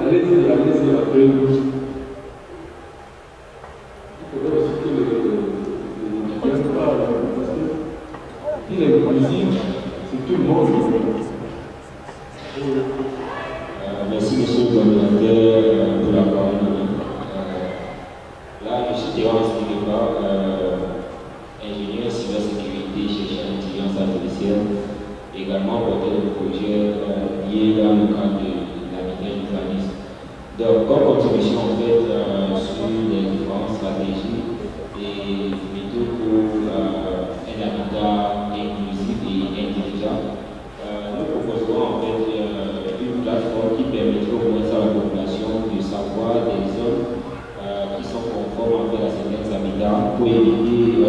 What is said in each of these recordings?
allez-y, allez-y, après. Il faudrait aussi que les étudiants parlent, parce que il est inclusif, c'est tout le monde. Merci monsieur le coordinateur pour la parole. Là, je suis Théo Spigeba, ingénieur cybersécurité chercheur en intelligence artificielle, également porteur de projet lié dans le cadre de la vitesse du planisme. Donc, comme contribution en fait sur les différentes stratégies et méthodes pour un habitat inclusif et intelligent, nous proposerons en fait une plateforme qui permettra au moins à la population de savoir des zones qui sont conformes en fait à certains habitats pour éviter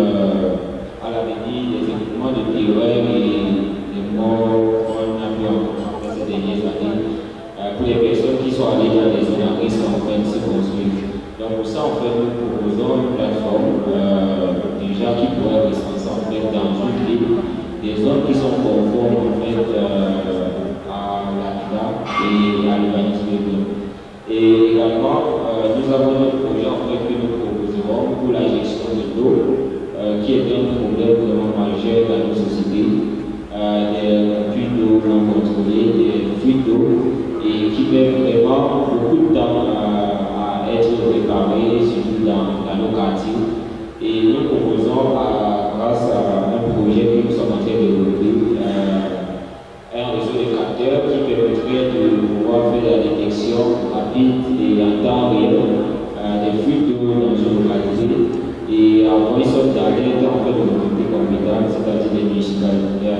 à l'avenir des équipements de terreur et des morts qu'on a pu rencontrer ces dernières années pour les personnes qui sont allées dans des zones à risque en fait de se construire. Donc pour ça en fait nous proposons une plateforme déjà qui pourrait recenser en fait dans une ville des zones qui sont conformes en fait à l'habitat et à l'urbanisme urbain. Et également, nous avons un projet en fait que nous proposerons pour la gestion de l'eau, qui est un problème vraiment majeur dans nos sociétés, des fuites d'eau non contrôlées, des fuites d'eau, et qui met vraiment beaucoup de temps à être réparées, surtout dans nos quartiers. Et nous proposons, grâce à un projet que nous sommes en train de développer, un réseau de capteurs qui permettrait de pouvoir faire la détection rapide et en temps réel des fuites d'eau dans une localité et avoir une sorte d'alerte en fait de l'autorité compétente, c'est-à-dire des municipalités,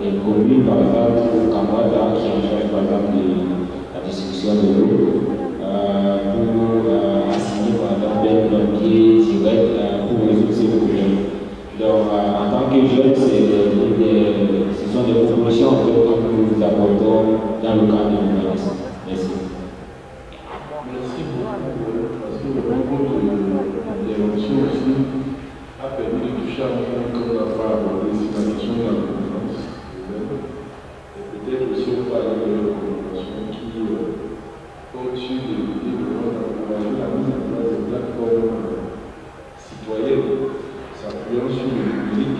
des communes par exemple, ou Kamwata qui en charge par exemple de la distribution de l'eau, pour assigner par exemple un plombier direct pour résoudre ces problèmes. Donc, en tant que jeune, ce sont des propositions en fait, que nous apportons dans le cadre de l'urbanisme. Merci. Merci beaucoup, parce que le concours de l'émotion aussi a permis de toucher à un point qu'on n'a pas abordé, c'est la question de la gouvernance. Et peut-être aussi on peut aller vers une recommandation qui, comme sur les idées, demande d'encourager la mise en place de plateformes citoyennes s'appuyant sur le public.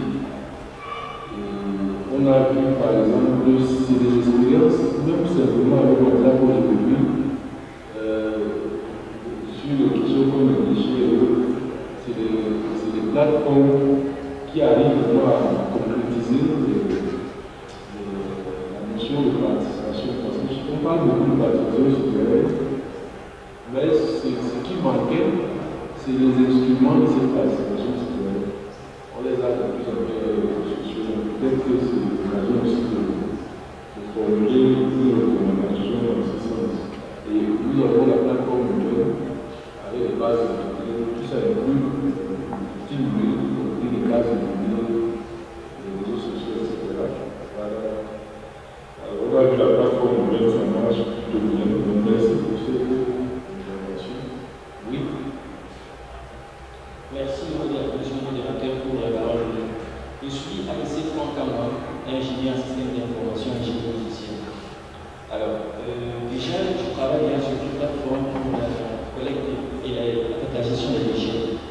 Et on a vu par exemple, c'est des expériences, même simplement avec le tableau de public, sur les questions comme les déchets, c'est des plateformes qui arrivent vraiment à concrétiser la notion de participation. Parce qu'on parle beaucoup de participation citoyenne, mais ce qui manquait, c'est les instruments de cette participation citoyenne. On les a de plus en plus sociaux. Peut-être que c'est l'occasion aussi de formuler une recommandation dans ce sens. Et nous avons la plateforme nouvelle avec les bases de données, tout ça inclut petits numériques, y compris les bases de données, les réseaux sociaux, etc. Voilà. Alors, on a vu la plateforme nouvelle, ça marche plutôt bien. Donc, merci pour cette intervention. Oui. Merci, monsieur le modérateur, pour la parole. Je suis APC Franck Kamwa, ingénieur en système d'information et génie logiciel. Alors, déjà, je travaille sur une plateforme pour la collecte et la gestion des déchets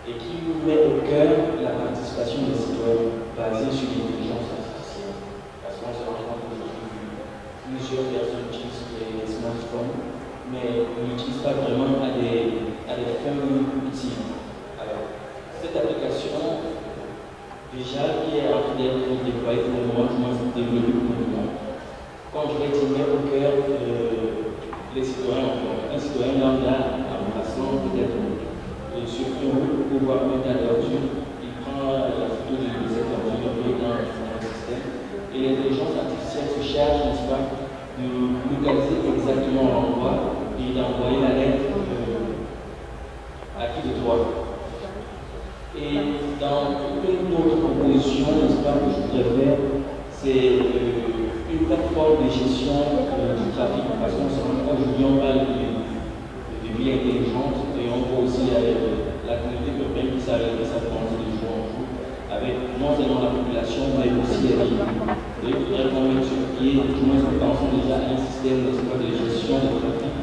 et qui met au cœur la participation des citoyens basée sur l'intelligence artificielle. Parce qu'on se rend compte qu'aujourd'hui, plusieurs personnes utilisent les smartphones, mais ne l'utilisent pas vraiment à des fins utiles. Alors, cette application, déjà, qui est en train d'être déployée pour le moment, qui m'a développé pour le moment, quand je vais dire au cœur les citoyens, donc un citoyen lambda en passant peut-être sur une route pour pouvoir mettre à l'ordure, il prend la photo de cette ordure dans le système et l'intelligence artificielle se charge, n'est-ce pas, de localiser exactement l'endroit et d'envoyer la lettre à qui de droit. Et dans une autre proposition, n'est-ce pas, que je voudrais faire, c'est une plateforme de gestion du trafic, parce qu'aujourd'hui on parle de vie intelligente et on voit aussi la communauté urbaine qui s'arrête de s'avancer de jour en jour, avec non seulement la population, mais aussi les véhicules. Et il faudrait qu'on mette sur pied, tout le monde se pense déjà à un système de gestion de trafic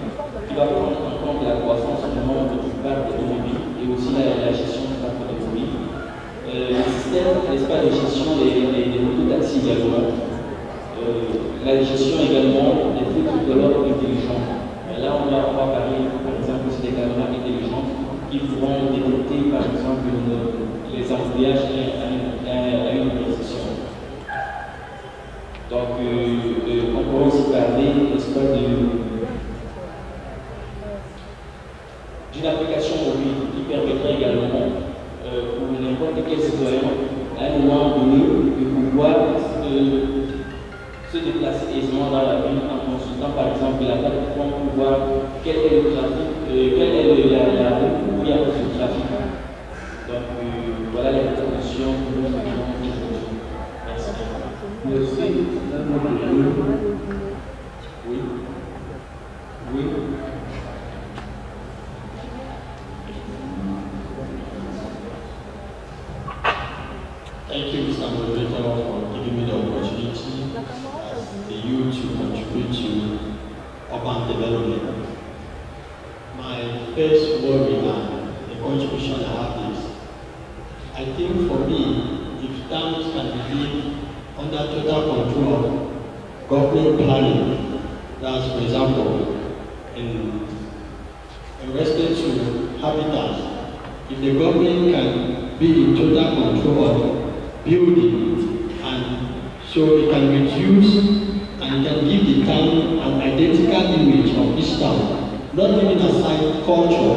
doit prendre en compte la croissance du nombre du parc automobile et aussi la gestion du parc automobile. Le système, n'est-ce pas, de gestion des mototaxis également. La gestion également des feux tricolores intelligents. Là, on va parler, par exemple, aussi des caméras intelligentes qui pourront détecter, par exemple, les embouteillages à une position. Donc, on pourra aussi parler, n'est-ce pas, d'une application mobile qui permettrait également pour n'importe quel citoyen à un moment donné de pouvoir se déplacer aisément dans la ville en consultant par exemple la plateforme pour voir quel est le trafic, quelle est la route où il y a plus de trafic. Donc voilà les propositions que nous faisons aujourd'hui. Merci. Merci. Oui. Oui. Thank you, Mr. Moderator, for giving me the opportunity as the youth to contribute to urban development. My first worry and the contribution I have is, I think for me, if towns can be under total control of government planning, that's for example, in respect to habitats, if the government can be in total control of building, and so it can reduce and can give the town an identical image of each town, not even aside culture,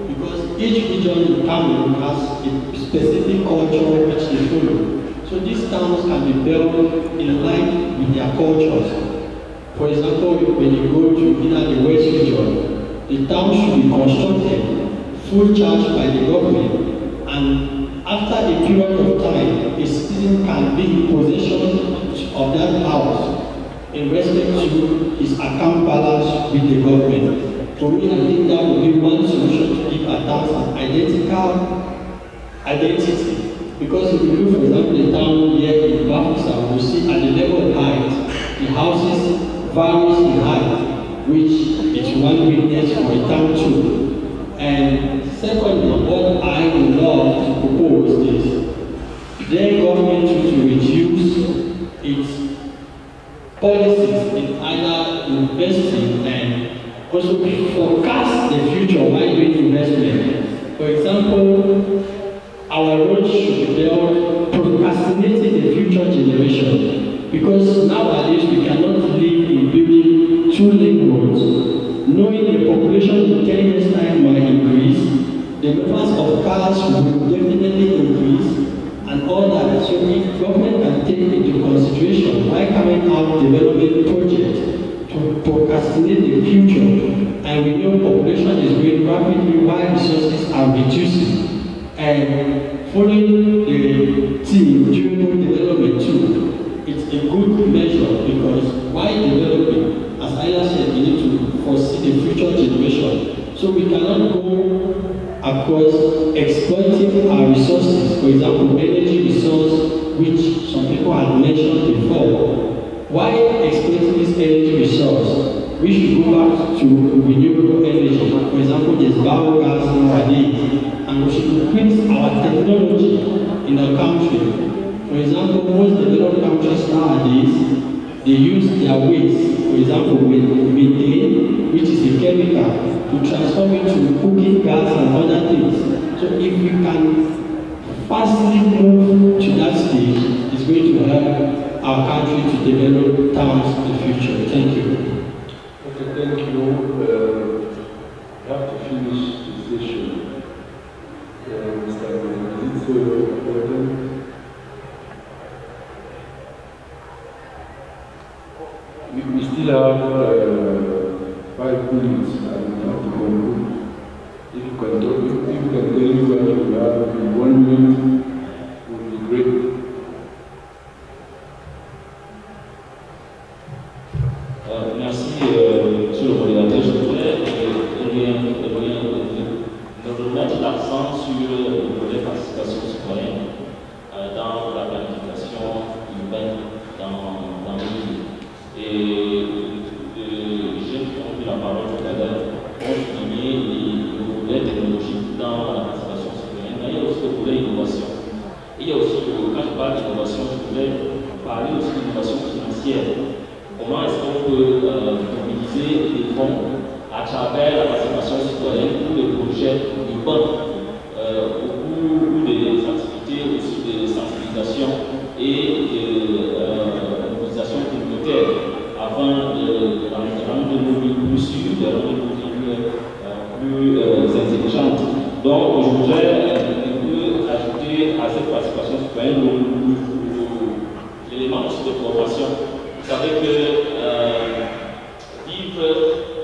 because each region in Cameroon has a specific culture which they follow. So these towns can be built in line with their cultures. For example, when you go to either the West region, the town should be constructed full charge by the government, and after a period of time, a citizen can be in possession of that house in respect to his account balance with the government. For me, I think that would be one solution to give a town an identical identity. Because if you look, for example, the town here in Bafisa, we see at the level of height, the houses varies in height, which is one weakness for a town too. And secondly, what I would love to propose is the government to reduce its policies in either investing and also forecast the future while doing investment. For example, our roads should be built procrastinating the future generation, because nowadays we cannot live in building two-lane roads. Knowing the population in 10 years' time might increase, the numbers of cars will definitely increase, and all that. So if government can take into consideration why coming out development projects to procrastinate the future, and we know population is growing rapidly while resources are reducing, and following the team during development too, it's a good measure, because while developing, as Aya said, we need to foresee the future generation. So we cannot go across exploiting our resources, for example, energy resource, which some people had mentioned before. Why exploiting this energy resource? We should go back to renewable energy. For example, there's biogas nowadays, and we should increase our technology in our country. For example, most developed countries nowadays, they use their waste, for example, methane, which is a chemical, to transform it to cooking gas and other things. So if we can fastly move to that stage, it's going to help our country to develop towns in the future. Thank you. Okay, thank you. We have to finish the session. Mr. Is it so? We still have 5 minutes and we have to conclude. If you can tell me what you have in 1 minute, would be great. Merci, monsieur le modérateur. Je voudrais mettre l'accent sur le volet participation citoyenne dans la planification urbaine dans les villes. Et j'ai pris la parole tout à l'heure. Et il y a aussi, quand je parle d'innovation, je voudrais parler aussi d'innovation financière. Comment est-ce qu'on peut mobiliser des fonds à travers la participation citoyenne pour des projets urbains ou des activités aussi de sensibilisation et de mobilisation communautaire afin de rendre nos vies plus sûres, de rendre nos vies plus intelligentes. Donc, je voudrais ajouter à cette participation citoyenne l'élément aussi de formation. Vous savez que vivre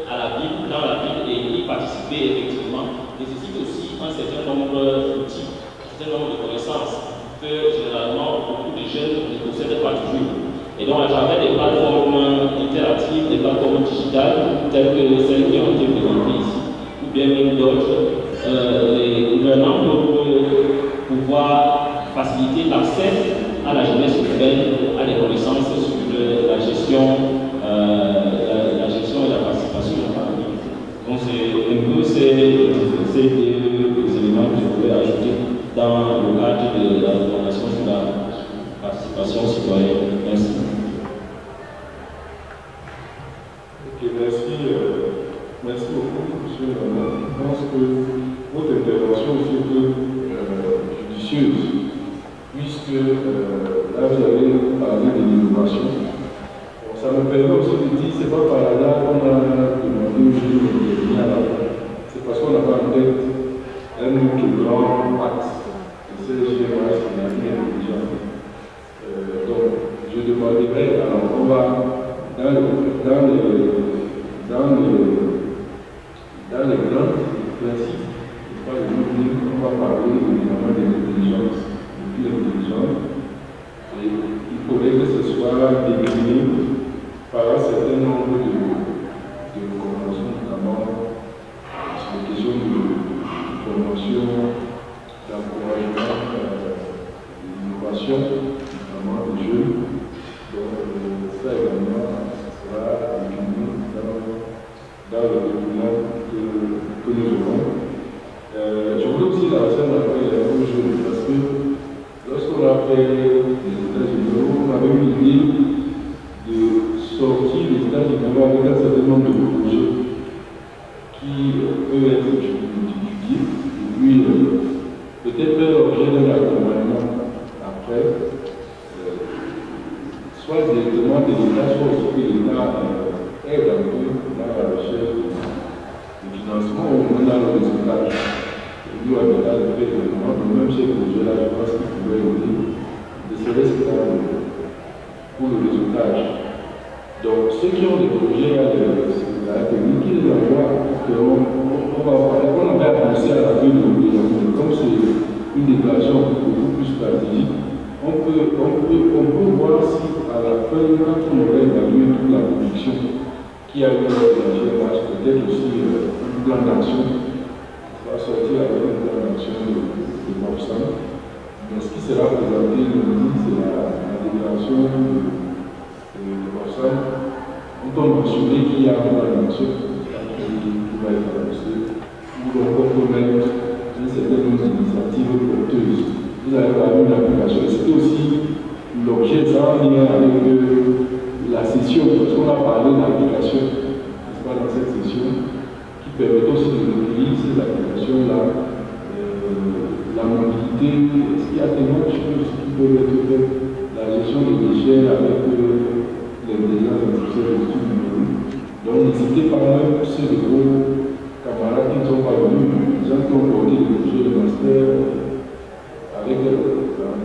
à la ville, dans la ville et y participer effectivement nécessite aussi un certain nombre d'outils, un certain nombre de connaissances que généralement beaucoup de jeunes ne possèdent pas toujours. Et donc à travers des plateformes interactives, des plateformes digitales telles que celles qui ont été présentées ici, ou bien même d'autres, les gouvernants peuvent pouvoir faciliter l'accès à la jeunesse urbaine, à des connaissances sur la gestion et la participation dans la ville. Donc c'est un peu ces deux éléments que je voulais ajouter dans le cadre de la formation sur la participation citoyenne. Merci. Ok, merci beaucoup, monsieur Lamont. Je pense que votre intervention est un peu judicieuse, puisque là vous avez parlé de l'innovation. Bon, ça me permet aussi de dire, c'est pas par hasard qu'on a demandé aux jeunes de venir à la fin. C'est parce qu'on n'a pas en tête un autre grand axe. Et c'est le GMA, c'est la vie intelligente. Donc, je demanderai, alors on va dans les grands principes, on va parler évidemment de l'intelligence, de l'intelligence. Et il faudrait que ce soit décliné par un certain nombre de conventions, notamment sur les questions de promotion, d'encouragement, d'innovation, notamment des jeunes. Donc, ça également sera décliné dans le document que nous aurons. Je voulais aussi lancer un appel aux jeunes parce que lorsqu'on a fait les États-Unis, on avait eu l'idée de sortir les États-Unis avec un certain nombre de projets qui peuvent être étudiés et puis peut-être faire l'objet d'un accompagnement après, soit directement de l'État, soit aussi que l'État aide un peu dans la recherche de financement ou même dans le résultat. Nous, à l'État, le fait de même ces projets-là, je pense qu'ils pourraient aider, ne serait-ce que pour le résultat. Donc, ceux qui ont des projets à la technique, ils les envoient. On avait annoncé à la fin de l'automne, comme c'est une déclaration beaucoup plus stratégique, on peut voir si à la fin, quand on aurait évalué toute la production qui a eu dans la GMH, peut-être aussi un plan d'action, on va sortir avec un plan d'action de Bobson. Mais ce qui sera présenté lundi, c'est la déclaration de Bobson. On peut mentionner qu'il y a un plan d'action qui va être annoncé, où l'on peut mettre une certaine initiative porteuse. Vous avez parlé de l'application. C'était aussi l'objet en lien avec la session, parce qu'on a parlé d'application, n'est-ce pas, dans cette session, qui permet aussi de recueillir ces applications-là, la mobilité, est-ce qu'il y a tellement de choses qui peuvent être faites, la gestion des déchets avec l'intelligence artificielle et tout numérique. Donc n'hésitez pas même ceux de vos camarades qui ne sont pas venus, les gens qui ont porté des projets de master avec le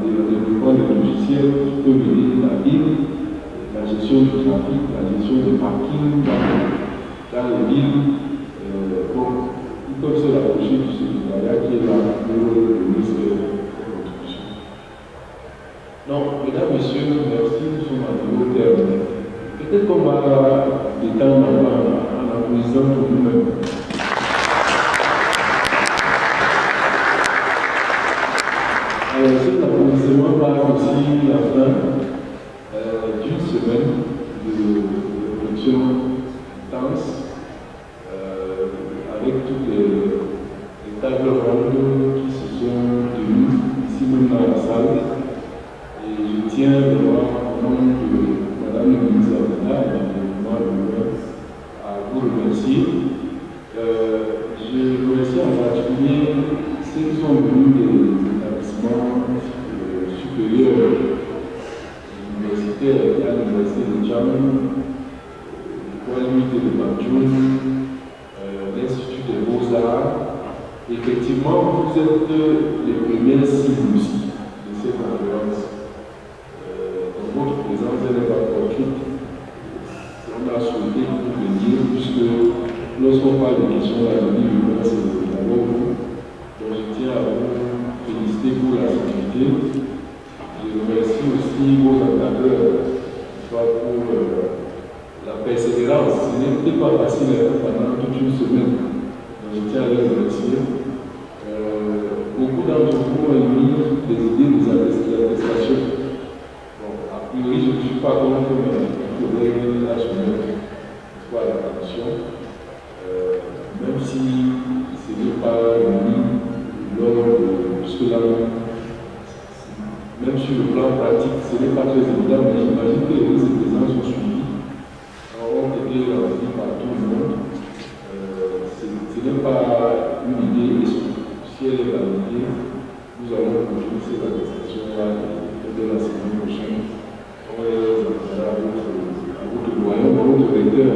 développement de logiciels qui peuvent aider la ville, la gestion du trafic, la gestion des parkings dans les villes. Ils peuvent se rapprocher du secrétariat qui est là pour donner cette contribution. Donc, mesdames, messieurs, merci, nous sommes arrivés au terme. Peut-être qu'on va détendre en applaudissant pour nous-mêmes. Alors, cet applaudissement marque aussi la fin d'une semaine de réflexion intense avec toutes les tables rondes qui se sont tenues ici ici même dans la salle. Et je tiens vraiment au nom de Madame le ministre d'État et de moi à vous remercier. Je remercie en particulier ceux qui sont venus des établissements supérieurs universitaires, à l'université de Djam, l'université de Banjul, l'Institut des Beaux-Arts. Effectivement, vous êtes les premières cibles aussi de cette conférence. Donc votre présence n'est pas fortuite. On a souhaité vous venir, puisque lorsqu'on parle de questions d'avenir humain, c'est d'abord vous. Donc je tiens à vous féliciter pour la sécurité. Je remercie aussi vos ambassadeurs pour la persévérance. Ce n'était pas facile pendant toute une semaine. Donc je tiens à les remercier. Beaucoup d'entre vous ont émis des idées des attestations. Bon, a priori, je ne suis pas contre, mais il faudrait la soumettre à l'attention. Même si ce n'est pas mis lors de cela, même sur le plan pratique, ce n'est pas très évident, mais j'imagine que les présents sont suivis, ont été remplis par tout le monde. Ce n'est pas une idée, si elle est validée, nous allons continuer ces attestations-là et de la semaine prochaine. On les enverra à votre doyen, à votre recteur.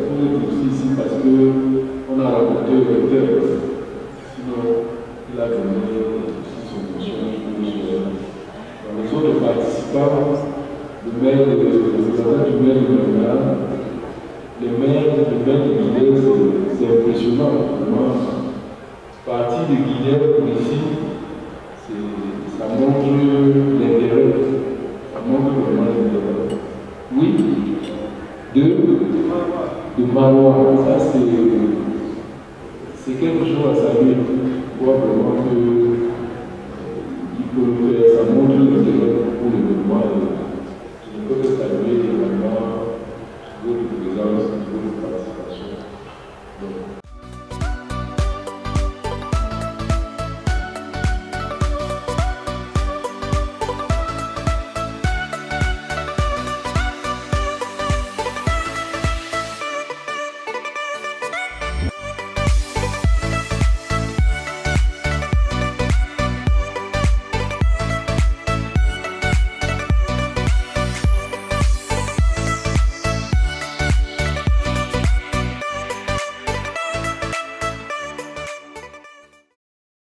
Vous êtes aussi ici parce qu'on a rapporté le recteur. Sinon, il a donné aussi son mission pour le soir. Dans les autres participants, le maire du maire de Bernard, les maires du maire de Guinée, c'est impressionnant. Vraiment. Partie de Guinée pour ici, ça montre l'intérêt. Ça montre vraiment l'intérêt. Oui, de Marois, ça c'est quelque chose à saluer. On voit vraiment qu'il faut le faire. Ça montre l'intérêt pour le développement. Je ne peux que saluer également votre présence, votre participation. Donc,